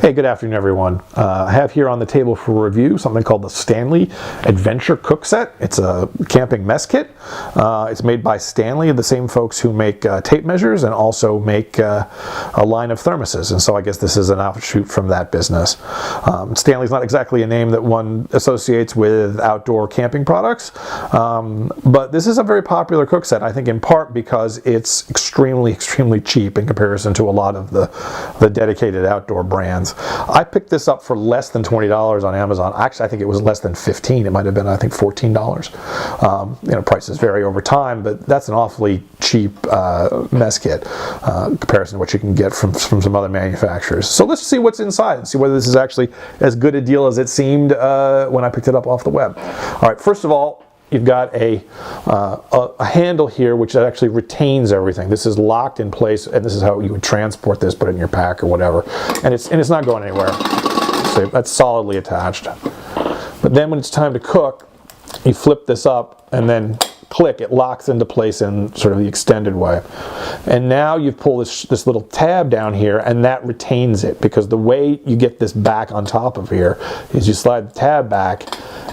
Hey, good afternoon, everyone. I have here on the table for review something called the Stanley Adventure Cook Set. It's a camping mess kit. It's made by Stanley, the same folks who make tape measures and also make a line of thermoses. And so I guess this is an offshoot from that business. Stanley's not exactly a name that one associates with outdoor camping products, but this is a very popular cook set, I think in part because it's extremely cheap in comparison to a lot of the dedicated outdoor brands. I picked this up for less than $20 on Amazon. Actually, I think it was less than $15. It might have been, I think, $14. Prices vary over time, but that's an awfully cheap mess kit in comparison to what you can get from some other manufacturers. So let's see what's inside and see whether this is actually as good a deal as it seemed when I picked it up off the web. All right, first of all, you've got a handle here which actually retains everything. This is locked in place, and this is how you would transport this, put it in your pack or whatever. And it's not going anywhere. So that's solidly attached. But then when it's time to cook, you flip this up and then click, it locks into place in sort of the extended way. And now you pull this little tab down here, and that retains it, because the way you get this back on top of here is you slide the tab back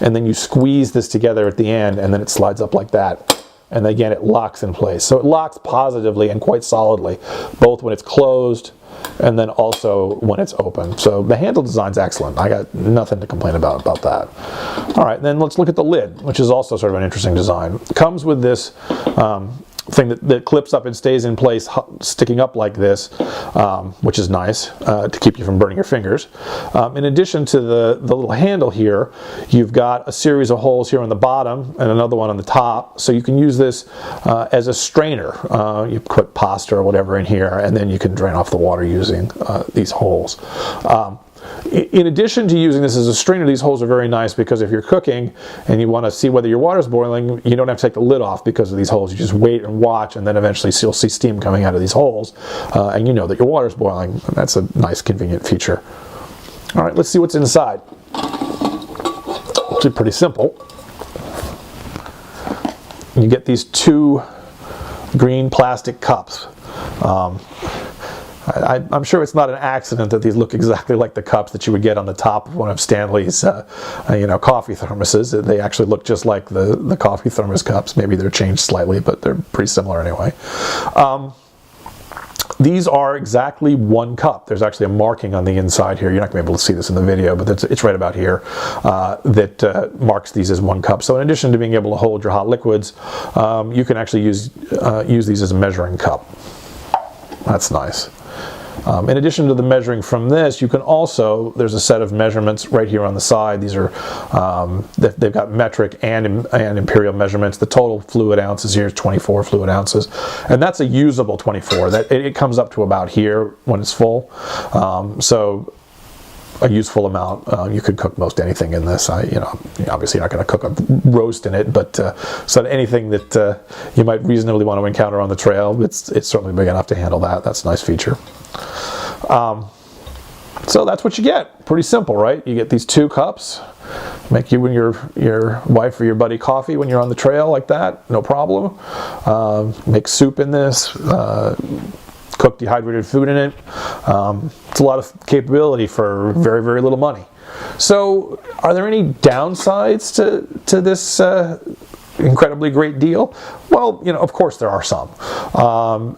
and then you squeeze this together at the end, and then it slides up like that. And again, it locks in place. So it locks positively and quite solidly, both when it's closed and then also when it's open. So the handle design's excellent. I got nothing to complain about that. All right, then let's look at the lid, which is also sort of an interesting design. It comes with this thing that clips up and stays in place, sticking up like this, which is nice to keep you from burning your fingers. In addition to the little handle here, you've got a series of holes here on the bottom and another one on the top, so you can use this as a strainer. You put pasta or whatever in here, and then you can drain off the water using these holes. In addition to using this as a strainer, these holes are very nice because if you're cooking and you want to see whether your water's boiling, you don't have to take the lid off because of these holes. You just wait and watch, and then eventually you'll see steam coming out of these holes, and you know that your water's boiling. And that's a nice, convenient feature. All right, let's see what's inside. Actually pretty simple. You get these two green plastic cups. I'm sure it's not an accident that these look exactly like the cups that you would get on the top of one of Stanley's coffee thermoses. They actually look just like the coffee thermos cups. Maybe they're changed slightly, but they're pretty similar anyway. These are exactly one cup. There's actually a marking on the inside here. You're not going to be able to see this in the video, but it's right about here that marks these as one cup. So in addition to being able to hold your hot liquids, you can actually use these as a measuring cup. That's nice. In addition to the measuring from this, you can also, there's a set of measurements right here on the side. These are, they've got metric and imperial measurements. The total fluid ounces here is 24 fluid ounces. And that's a usable 24. It comes up to about here when it's full. So a useful amount. You could cook most anything in this. Obviously you're not going to cook a roast in it, but so anything that you might reasonably want to encounter on the trail, it's certainly big enough to handle that. That's a nice feature. So that's what you get. Pretty simple, right? You get these two cups. Make you and your wife or your buddy coffee when you're on the trail like that. No problem. Make soup in this. Cook dehydrated food in it. It's a lot of capability for very little money. So are there any downsides to this incredibly great deal? Well, of course there are some.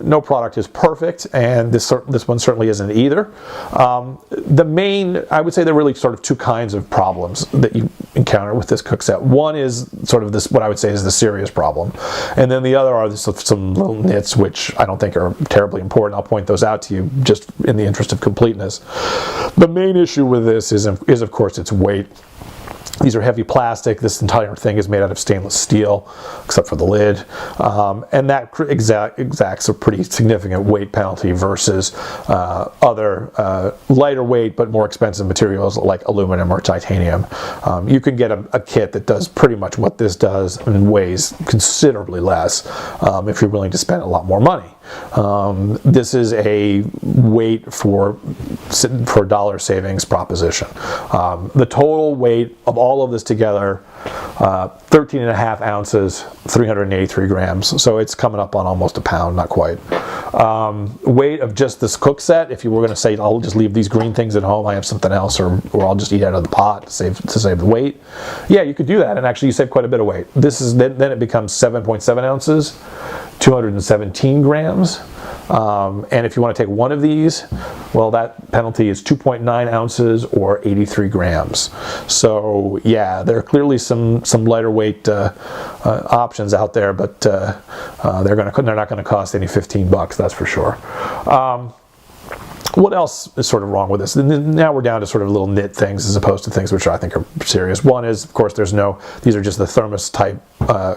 No product is perfect, and this one certainly isn't either. I would say there are really sort of two kinds of problems that you encounter with this cook set. One is sort of this, what I would say is the serious problem, and then the other are some little nits which I don't think are terribly important. I'll point those out to you just in the interest of completeness. The main issue with this is of course its weight. These are heavy plastic. This entire thing is made out of stainless steel, except for the lid. And that exacts a pretty significant weight penalty versus other lighter weight but more expensive materials like aluminum or titanium. You can get a kit that does pretty much what this does and weighs considerably less if you're willing to spend a lot more money. This is a weight for dollar savings proposition. The total weight of all all of this together, 13 and a half ounces, 383 grams. So it's coming up on almost a pound, not quite. Weight of just this cook set, if you were going to say, I'll just leave these green things at home, I have something else, or I'll just eat out of the pot to save the weight. Yeah, you could do that, and actually you save quite a bit of weight. This is then it becomes 7.7 ounces, 217 grams. And if you want to take one of these, well, that penalty is 2.9 ounces or 83 grams. So yeah, there are clearly some lighter weight options out there, but they're not going to cost any $15, that's for sure. What else is sort of wrong with this? Now we're down to sort of little nit things as opposed to things which I think are serious. One is, of course, these are just the thermos type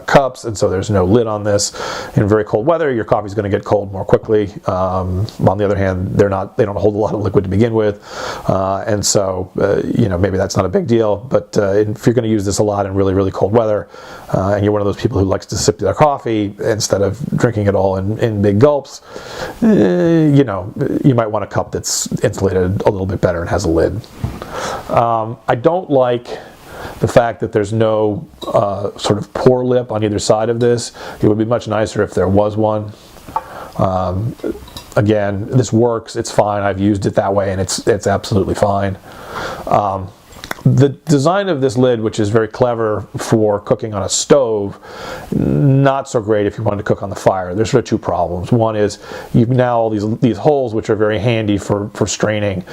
cups, and so there's no lid on this. In very cold weather, your coffee's going to get cold more quickly. On the other hand, they don't hold a lot of liquid to begin with, and so maybe that's not a big deal. But if you're going to use this a lot in really, really cold weather, and you're one of those people who likes to sip their coffee instead of drinking it all in big gulps, you might want a cup that's insulated a little bit better and has a lid. I don't like the fact that there's no sort of pour lip on either side of this. It would be much nicer if there was one. Again, this works, it's fine, I've used it that way and it's absolutely fine. The design of this lid, which is very clever for cooking on a stove, not so great if you wanted to cook on the fire. There's sort of two problems. One is you've now all these holes, which are very handy for straining,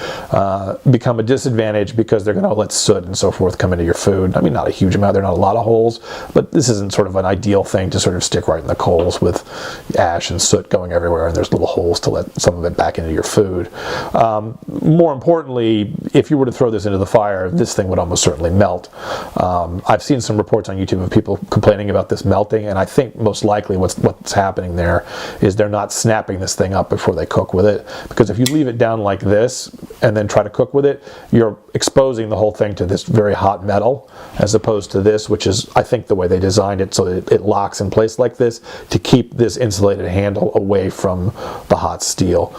become a disadvantage because they're going to let soot and so forth come into your food. I mean, not a huge amount, there are not a lot of holes, but this isn't sort of an ideal thing to sort of stick right in the coals with ash and soot going everywhere, and there's little holes to let some of it back into your food. More importantly, if you were to throw this into the fire, this thing would almost certainly melt. I've seen some reports on YouTube of people complaining about this melting, and I think most likely what's happening there is they're not snapping this thing up before they cook with it, because if you leave it down like this and then try to cook with it, you're exposing the whole thing to this very hot metal, as opposed to this, which is, I think, the way they designed it so that it locks in place like this to keep this insulated handle away from the hot steel.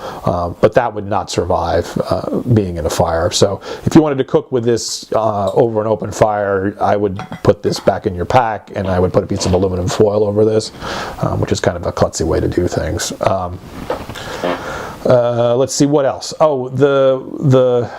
But that would not survive being in a fire. So if you wanted to cook with this over an open fire, I would put this back in your pack and I would put a piece of aluminum foil over this, which is kind of a klutzy way to do things. Let's see what else. Oh, the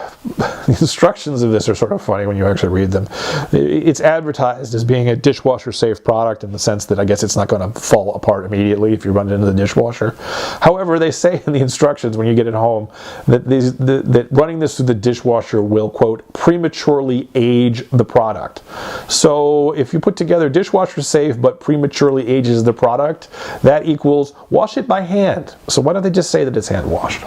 instructions of this are sort of funny when you actually read them. It's advertised as being a dishwasher safe product in the sense that I guess it's not going to fall apart immediately if you run it into the dishwasher. However, they say in the instructions when you get it home that that running this through the dishwasher will, quote, prematurely age the product. So if you put together dishwasher safe but prematurely ages the product, that equals wash it by hand. So why don't they just say that it's hand washed?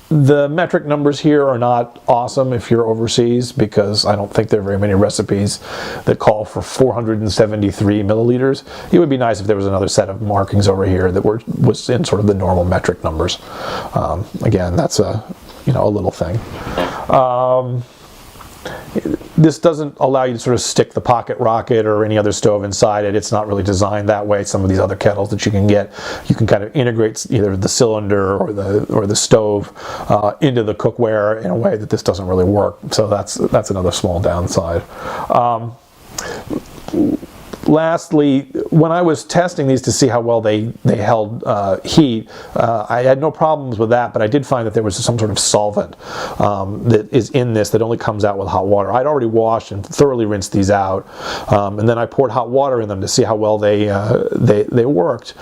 The metric numbers here are not awesome if you're overseas, because I don't think there are very many recipes that call for 473 milliliters. It would be nice if there was another set of markings over here that was in sort of the normal metric numbers. Again, that's a little thing. This doesn't allow you to sort of stick the pocket rocket or any other stove inside it. It's not really designed that way. Some of these other kettles that you can get, you can kind of integrate either the cylinder or the stove into the cookware in a way that this doesn't really work. So that's another small downside. Lastly, when I was testing these to see how well they held heat, I had no problems with that, but I did find that there was some sort of solvent that is in this that only comes out with hot water. I'd already washed and thoroughly rinsed these out, and then I poured hot water in them to see how well they worked.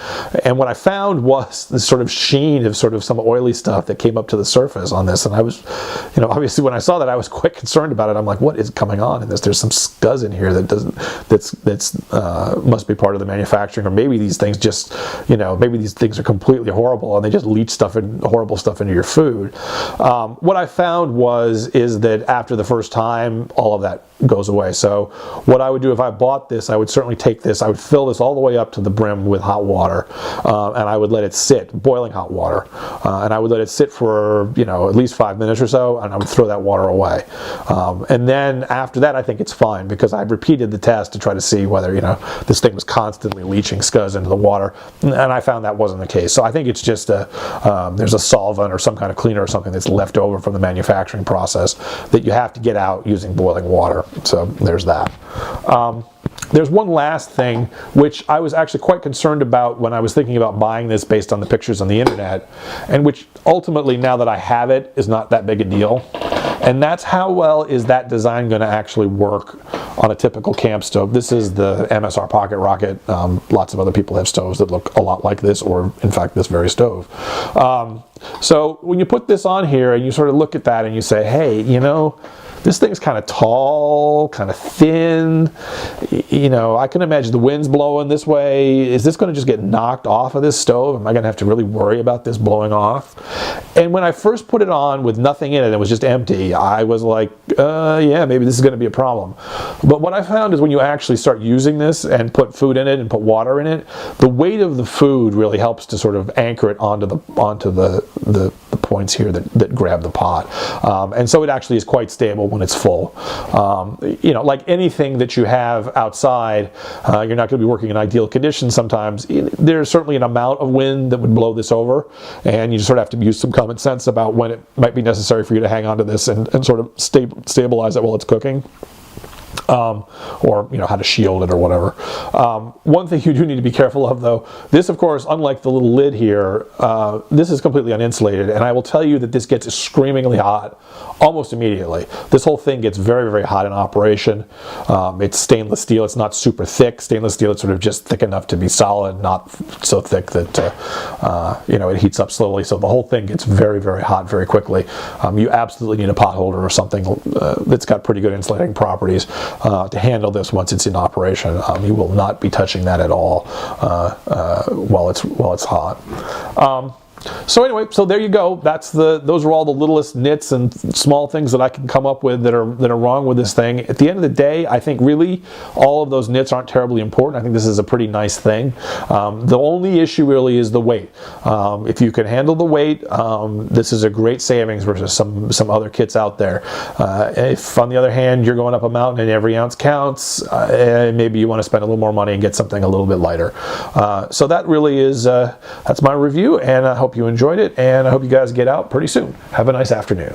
And what I found was this sort of sheen of sort of some oily stuff that came up to the surface on this, and I was, obviously when I saw that, I was quite concerned about it. I'm like, what is coming on in this? There's some scuzz in here that's must be part of the manufacturing, or maybe these things just, maybe these things are completely horrible and they just leach horrible stuff into your food. What I found is that after the first time, all of that goes away. So what I would do if I bought this, I would certainly take this, I would fill this all the way up to the brim with hot water, and I would let it sit, boiling hot water, and I would let it sit for, you know, at least 5 minutes or so, and I would throw that water away. And then after that, I think it's fine, because I've repeated the test to try to see whether, you know, this thing was constantly leaching scuzz into the water, and I found that wasn't the case. So I think it's just there's a solvent or some kind of cleaner or something that's left over from the manufacturing process that you have to get out using boiling water. So there's that. There's one last thing which I was actually quite concerned about when I was thinking about buying this based on the pictures on the internet, and which ultimately, now that I have it, is not that big a deal. And that's how well is that design going to actually work on a typical camp stove. This is the MSR Pocket Rocket. Lots of other people have stoves that look a lot like this, or in fact this very stove. So when you put this on here and you sort of look at that and you say, hey, you know, this thing's kind of tall, kind of thin. You know, I can imagine the wind's blowing this way. Is this going to just get knocked off of this stove? Am I going to have to really worry about this blowing off? And when I first put it on with nothing in it, it was just empty, I was like, yeah, maybe this is going to be a problem. But what I found is when you actually start using this and put food in it and put water in it, the weight of the food really helps to sort of anchor it onto the points here that grab the pot. And so it actually is quite stable when it's full. You know, like anything that you have outside, you're not going to be working in ideal conditions sometimes. There's certainly an amount of wind that would blow this over, and you just sort of have to use some common sense about when it might be necessary for you to hang on to this and sort of stabilize it while it's cooking. Or, you know, how to shield it or whatever. One thing you do need to be careful of, though, this, of course, unlike the little lid here, this is completely uninsulated, and I will tell you that this gets screamingly hot almost immediately. This whole thing gets very, very hot in operation. It's stainless steel. It's not super thick. Stainless steel, it's sort of just thick enough to be solid, not so thick that, you know, it heats up slowly. So the whole thing gets very, very hot very quickly. You absolutely need a pot holder or something that's got pretty good insulating properties to handle this once it's in operation. You will not be touching that at all while it's hot. So anyway, so there you go. Those are all the littlest nits and small things that I can come up with that are wrong with this thing. At the end of the day, I think really all of those nits aren't terribly important. I think this is a pretty nice thing. The only issue really is the weight. If you can handle the weight, this is a great savings versus some other kits out there. If on the other hand you're going up a mountain and every ounce counts, maybe you want to spend a little more money and get something a little bit lighter. So that really is that's my review, and I hope you enjoyed it, and I hope you guys get out pretty soon. Have a nice afternoon.